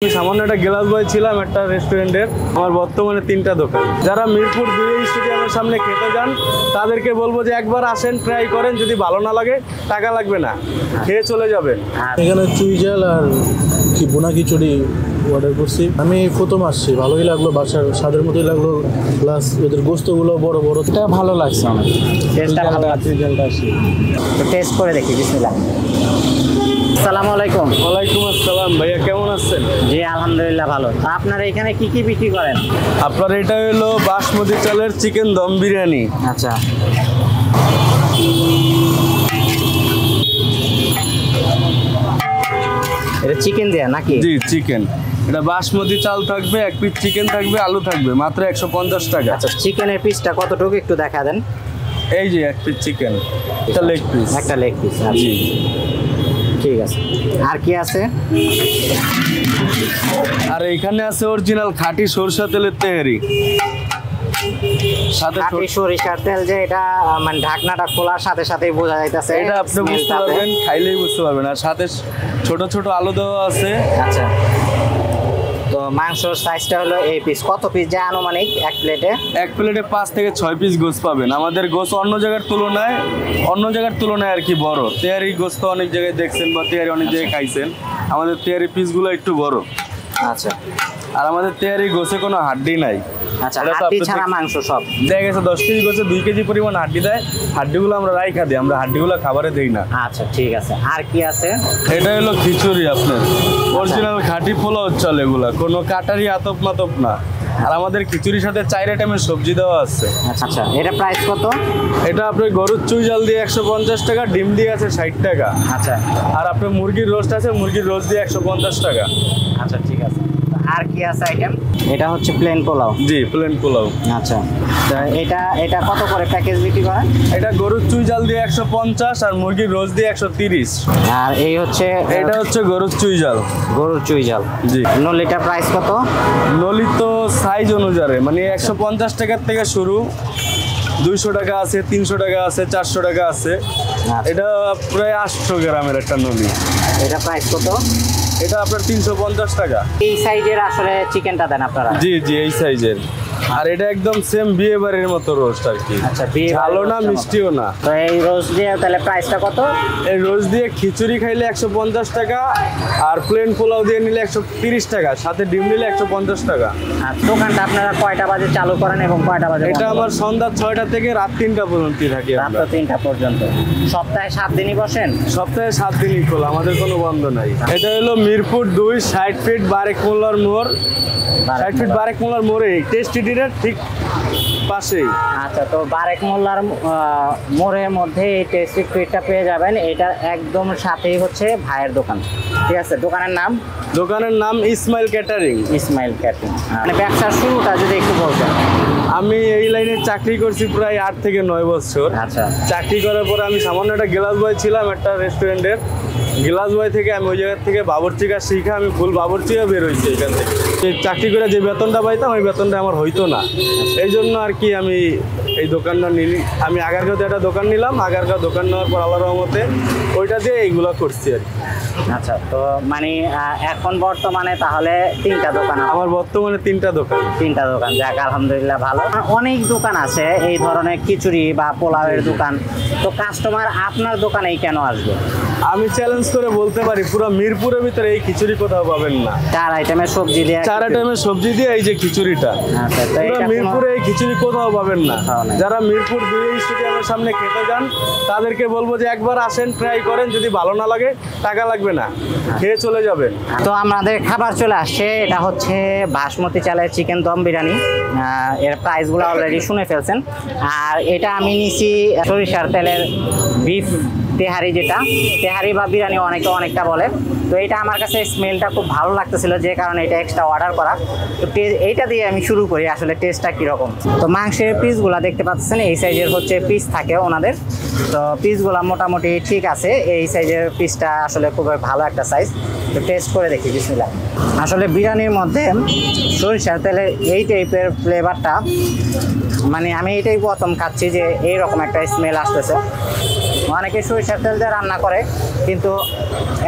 আমি সামান্য একটা গ্লাস বয় ছিলাম একটা রেস্টুরেন্টের। আমার বর্তমানে 3টা দোকান। যারা মিরপুর 2 স্টেডিয়ামের সামনে খেতে যান তাদেরকে বলবো যে একবার আসেন, ট্রাই করেন, যদি ভালো না লাগে টাকা লাগবে না, খেয়ে চলে যাবেন। এখানে চুইঝাল আর কি বোনা খিচুড়ি অর্ডার করছি। আমি প্রথম আসছি, ভালোই লাগলো, বাসার স্বাদের মতোই লাগলো, প্লাস এদের গোস্তগুলো বড় বড়, এটা ভালো লাগছে আমার। টেস্টটা ভালো লাগছে, তো টেস্ট করে দেখি। বিসমিল্লাহ। আসসালামু আলাইকুম। ওয়ালাইকুম আসসালাম। ভাইয়া কেমন আছেন? জি আলহামদুলিল্লাহ ভালো। আপনারা এখানে কি কি বিক্রি করেন? আপনার এটা হলো বাসমতি চালের চিকেন দম বিরিয়ানি। আচ্ছা, এটা চিকেন দেয়া নাকি? জি চিকেন। এটা বাসমতি চাল থাকবে, 1 পিস চিকেন থাকবে, আলু থাকবে, মাত্র 150 টাকা। আচ্ছা, চিকেনের পিসটা কতটুকু একটু দেখা দেন। এই যে 1 পিস চিকেন, এটা লেগ পিস। একটা লেগ পিস। জি ঠিক আছে। আর কি আছে? আর এইখানে আছে অরিজিনাল খাঁটি সরষা তেলের তেহারি, সাথে খাঁটি সরিষার তেল। যে এটা মানে ঢাকনাটা খোলার সাথে সাথেই বোঝা যাইতেছে, এটা আপনি বুঝতে পারবেন, খাইলেই বুঝতে পারবেন। আর সাথে ছোট ছোট আলু দেওয়া আছে। আচ্ছা, তো মাংসর সাইজটা হলো এই পিস। কত পিস যায় আনুমানিক এক প্লেটে? এক প্লেটে 5 থেকে 6 পিস গোস পাবেন। আমাদের গোস অন্য জায়গার তুলনায় আর কি বড়। তেহারি গোস তো অনেক জায়গায় দেখছেন বা তেহারি অনেক জায়গায় খাইছেন, আমাদের তেহারি পিসগুলো একটু বড়। আচ্ছা, আর আমাদের তেহারি গোসে কোনো হাড্ডি নাই। আচ্ছা, হাড্ডি ছাড়া মাংস সব দেখা গেছে 10 কেজি গোছে 2 কেজি পরিমাণ হাড্ডি দেয়। হাড্ডিগুলো আমরা রাইখা দিই, আমরা হাড্ডিগুলো খাবারে দেই না। আচ্ছা ঠিক আছে। আর কি আছে? এটা হলো খিচুড়ি, আপনার অরিজিনাল খাঁটি পোলাও চাল, এগুলা কোনো কাটারি আতপ মাতপ না। আর আমাদের খিচুড়ির সাথে 4 আইটেমের সবজি দেওয়া আছে। আচ্ছা, এটা প্রাইস কত? এটা আপনার গরুর চুইঝাল দিয়ে 150 টাকা, ডিম দিয়ে আছে 60 টাকা। আচ্ছা, আর আপনার মুরগির রোস্ট আছে, মুরগির রোস্ট দিয়ে 150 টাকা। আচ্ছা ঠিক আছে। আর কি আছে আইটেম? এটা হচ্ছে plane pulao. G plan pulao. আচ্ছা, এটা কত করে প্যাকেজ বিক্রি করেন? এটা গরুর চুইঝাল দিয়ে 150 আর মুরগির রোস্ট দিয়ে 130। আর এই হচ্ছে এটা হচ্ছে গরুর চুইঝাল। গরুর চুইঝাল। জি। নলিটার প্রাইস কত? নলি তো সাইজ অনুসারে, মানে 150 টাকার থেকে শুরু, 200 টাকা আছে, 300 টাকা আছে, 400 টাকা আছে। এটা প্রায় 800 গ্রামের একটা নলি। এটা প্রাইস কত? এটা আপনার 350 টাকা। এই সাইজের আসলে চিকেনটা দেন আপনারা? জি জি এই সাইজের। আর এটা একদম সেম বিয়ে বাড়ির মতো রোস্ট আর কি। আচ্ছা, বিয়ে ভালো না, মিষ্টিও না। তো এই রোস্ট দিয়ে তাহলে প্রাইসটা কত? এই রোস্ট দিয়ে খিচুড়ি খাইলে 150 টাকা, আর প্লেন পোলাও দিয়ে নিলে 130 টাকা, সাথে ডিম নিলে 150 টাকা। আর দোকানটা আপনারা কয়টা বাজে চালু করেন এবং কয়টা বাজে? এটা আমার সন্ধ্যা 6টা থেকে রাত 3টা পর্যন্ত থাকি। রাত 3টা পর্যন্ত। সপ্তাহে 7 দিনই বসেন? সপ্তাহে 7 দিনই খোলা, আমাদের কোনো বন্ধ নাই। এটা হলো মিরপুর 2 60 ফিট বারেক মোল্লার মোড়। 60 ফিট বারেক মোল্লার মোড়ে টেস্টি ডিনের ঠিক পাশেই। আচ্ছা, তো বারেক মোল্লার মোড়ের মধ্যে এই টেস্টি ফিটটা পেয়ে যাবেন। এটা একদম সাথেই হচ্ছে ভাইয়ের দোকান। ঠিক আছে, দোকানের নাম? দোকানের নাম ইসমাইল ক্যাটারিং। ইসমাইল ক্যাটারিং। মানে ব্যবসার শুরুটা যদি একটু বলতেন। আমি এই লাইনে চাকরি করছি প্রায় 8 থেকে 9 বছর। আচ্ছা, চাকরি করার পরে আমি সামান্য একটা গ্লাস বয় ছিলাম একটা রেস্টুরেন্টের। গ্লাস বয় থেকে আমি ওই জায়গা থেকে বাবুর্চি কাজ শিখে আমি ফুল বাবুর্চিও বের হয়েছি এখান থেকে। চাকরি করে যে বেতনটা পাইতাম ওই বেতনটা আমার হইতো না, এই জন্য আর কি আমি এই দোকানটা নিলি। আমি আগারগাঁওতে একটা দোকান নিলাম, আগারগাঁও দোকান নেওয়ার পর আল্লাহর রহমতে ওইটা দিয়ে এইগুলো করছি আর কি। আচ্ছা, তো মানে এখন বর্তমানে তাহলে 3টা দোকান? আমার বর্তমানে 3টা দোকান। 3টা দোকান, যাক আলহামদুলিল্লাহ ভালো। অনেক দোকান আছে এই ধরনের খিচুড়ি বা পোলাওয়ের দোকান, তো কাস্টমার আপনার দোকানেই কেন আসবে? আমি চ্যালেঞ্জ করে বলতে পারি পুরো মিরপুরের ভিতরে এই খিচুড়ি কোথাও পাবেন না। 4 আইটেমের সবজি দিয়ে? 4 আইটেমের সবজি দিয়ে এই যে খিচুড়িটা, আচ্ছা, তো পুরো মিরপুরে এই খিচুড়ি কোথাও পাবেন না। যারা মিরপুর 2 স্টেডিয়ামের সামনে খেতে যান তাদেরকে বলবো যে একবার আসেন, ট্রাই করেন, যদি ভালো না লাগে টাকা লাগবে না, খেয়ে চলে যাবেন। তো আমাদের খাবার চলে আসছে। এটা হচ্ছে বাসমতি চালের চিকেন দম বিরিয়ানি। এর প্রাইসগুলো অলরেডি শুনে ফেলছেন। আর এটা আমি নিছি সরিষার তেলের বিফ তেহারি, যেটা তেহারি বা বিরিয়ানি অনেকে অনেকটা বলে। তো এটা আমার কাছে স্মেলটা খুব ভালো লাগতেছিল, যে কারণে এটা এক্সট্রা অর্ডার করা। তো এইটা দিয়ে আমি শুরু করি, আসলে টেস্টটা কীরকম। তো মাংসের পিসগুলো দেখতে পাচ্ছেন এই সাইজের হচ্ছে পিস থাকে ওনাদের। তো পিসগুলো মোটামুটি ঠিক আছে, এই সাইজের পিসটা আসলে খুব ভালো একটা সাইজ। তো টেস্ট করে দেখি। বিসমিল্লাহ। আসলে বিরিয়ানির মধ্যে সরিষার তেলের এই টাইপের ফ্লেভারটা, মানে আমি এটাই প্রথম খাচ্ছি যে এইরকম একটা স্মেল আসতেছে। অনেকে সরিষার তেল দিয়ে রান্না করে, কিন্তু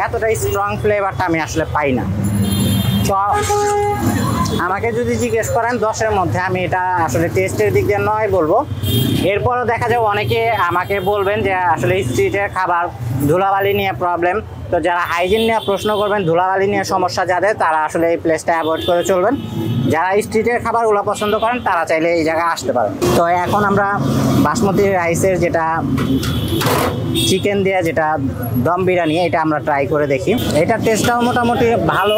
এতটাই স্ট্রং ফ্লেভারটা আমি আসলে পাই না। তো আমাকে যদি জিজ্ঞেস করেন 10-এর মধ্যে আমি এটা আসলে টেস্টের দিক দিয়ে 9 বলবো। এরপরও দেখা যায় অনেকে আমাকে বলবেন যে আসলে স্ট্রিটের খাবার ধুলাবালি নিয়ে প্রবলেম। তো যারা হাইজিন নিয়ে প্রশ্ন করবেন, ধুলাবালি নিয়ে সমস্যা যাদের, তারা আসলে এই প্লেসটা অ্যাভয়েড করে চলবেন। যারা স্ট্রিটের খাবারগুলো পছন্দ করেন তারা চাইলে এই জায়গায় আসতে পারেন। তো এখন আমরা বাসমতি রাইসের যেটা চিকেন দিয়ে যেটা দম বিরিয়ানি, এটা আমরা ট্রাই করে দেখি। এটার টেস্টটাও মোটামুটি ভালো,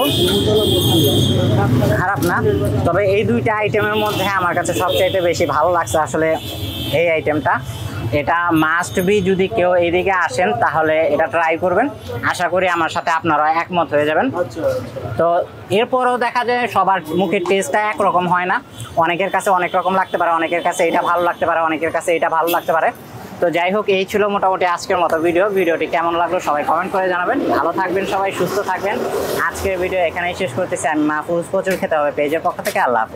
খারাপ না। তবে এই দুইটা আইটেমের মধ্যে আমার কাছে সবচাইতে বেশি ভালো লাগছে আসলে এই আইটেমটা। এটা মাস্ট বি, যদি কেউ এইদিকে আসেন তাহলে এটা ট্রাই করবেন। আশা করি আমার সাথে আপনারা একমত হয়ে যাবেন। তো এরপরেও দেখা যায় সবার মুখের টেস্টটা একরকম হয় না, অনেকের কাছে অনেক রকম লাগতে পারে, অনেকের কাছে এটা ভালো লাগতে পারে, অনেকের কাছে এটা ভালো লাগতে পারে। তো যাই হোক, এই ছিল মোটামুটি আজকের মতো ভিডিওটি কেমন লাগলো সবাই কমেন্ট করে জানাবেন। ভালো থাকবেন সবাই, সুস্থ থাকবেন। আজকের ভিডিও এখানেই শেষ করতেছি আমি। মাহফুজ প্রচুর খেতে হবে পেজের পক্ষ থেকে। আল্লাহ হাফেজ।